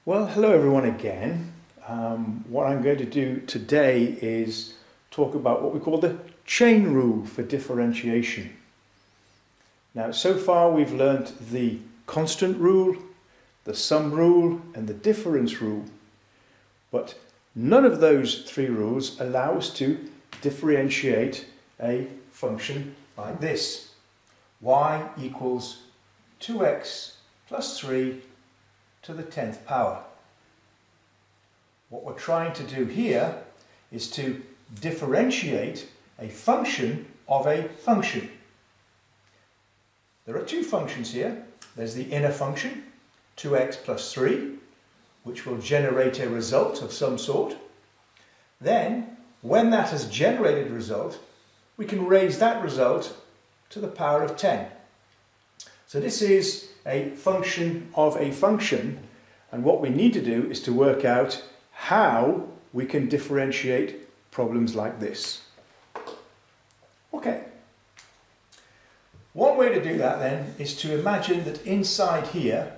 Well, hello everyone again. What I'm going to do today is talk about what we call the chain rule for differentiation. Now, so far we've learnt the constant rule, the sum rule and the difference rule, but none of those three rules allow us to differentiate a function like this. Y equals 2x plus 3 to the 10th power. What we're trying to do here is to differentiate a function of a function. There are two functions here. There's the inner function, 2x plus 3, which will generate a result of some sort. Then, when that has generated a result, we can raise that result to the power of 10. So this is a function of a function, and what we need to do is to work out how we can differentiate problems like this. Okay. One way to do that then is to imagine that inside here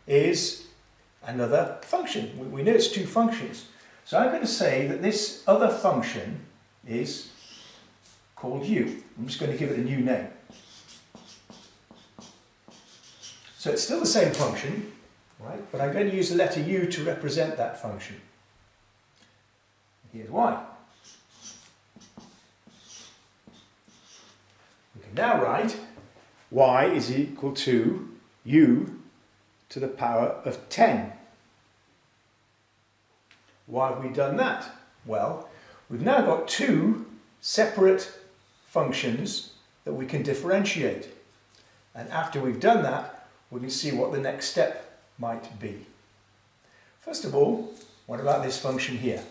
is another function. We know it's two functions. So I'm going to say that this other function is called u. I'm just going to give it a new name. So it's still the same function, right? But I'm going to use the letter u to represent that function. Here's y. We can now write y is equal to u to the power of 10. Why have we done that? Well, we've now got two separate functions that we can differentiate. And after we've done that, we can see what the next step might be. First of all, what about this function here?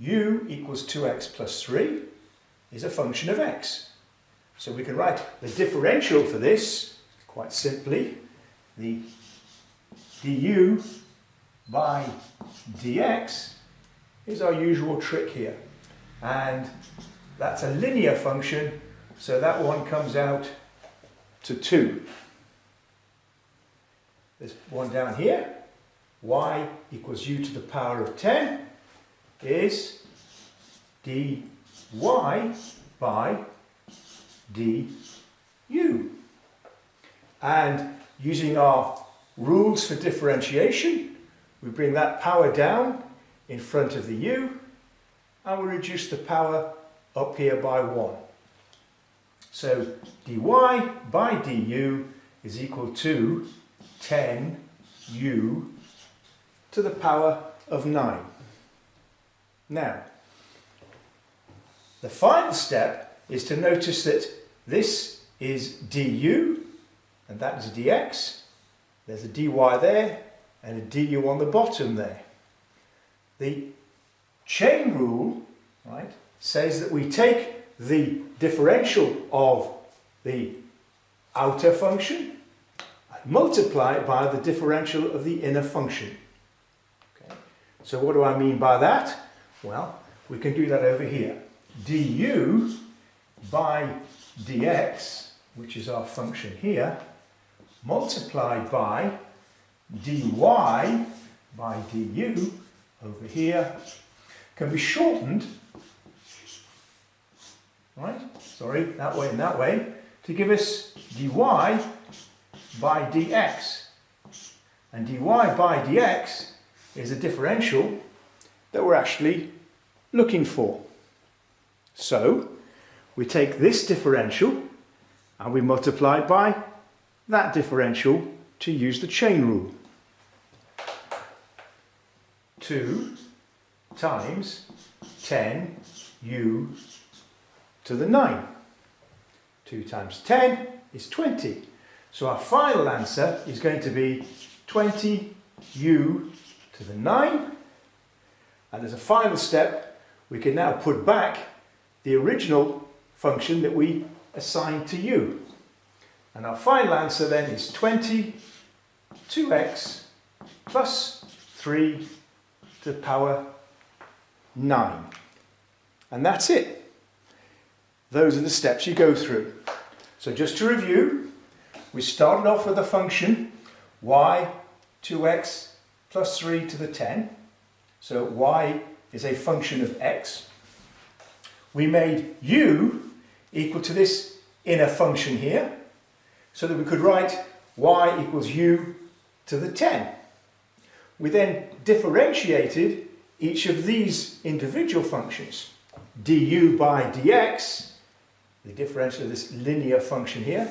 U equals 2x plus 3 is a function of x. So we can write the differential for this quite simply. The du by dx is our usual trick here. And that's a linear function, so that one comes out to 2. There's one down here. Y equals u to the power of 10 is dy by du. And using our rules for differentiation, we bring that power down in front of the u and we reduce the power up here by 1. So dy by du is equal to 10u to the power of 9. Now, the final step is to notice that this is du and that is dx. There's a dy there and a du on the bottom there. The chain rule, right, says that we take the differential of the outer function and multiply it by the differential of the inner function. Okay. So what do I mean by that? Well, we can do that over here. Du by dx, which is our function here, multiplied by dy by du over here, can be shortened, right? Sorry, that way and that way, to give us dy by dx. And dy by dx is a differential that we're actually looking for. So, we take this differential and we multiply it by that differential to use the chain rule. 2 times 10u to the 9. 2 times 10 is 20. So our final answer is going to be 20u to the 9. And as a final step, we can now put back the original function that we assigned to u. And our final answer then is 2x plus 3 to the power 9. And that's it. Those are the steps you go through. So just to review, we started off with a function y 2x plus 3 to the 10. So y is a function of x. We made u equal to this inner function here, so that we could write y equals u to the 10. We then differentiated each of these individual functions. Du by dx, the differential of this linear function here,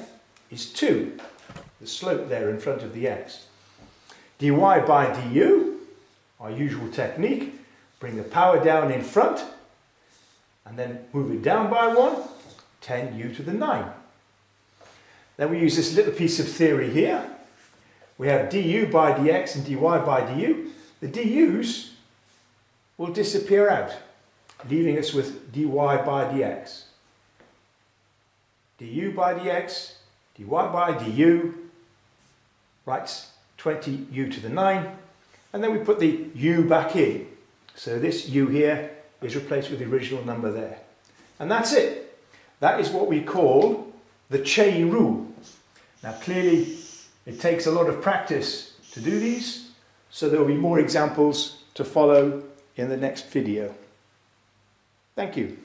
is 2. The slope there in front of the x. Dy by du, our usual technique, bring the power down in front and then move it down by 1, 10u to the 9. Then we use this little piece of theory here. We have du by dx and dy by du. The du's will disappear out, leaving us with dy by dx. Du by dx, dy by du, writes 20u to the 9, and then we put the u back in. So this u here is replaced with the original number there. And that's it. That is what we call the chain rule. Now clearly it takes a lot of practice to do these, so there will be more examples to follow in the next video. Thank you.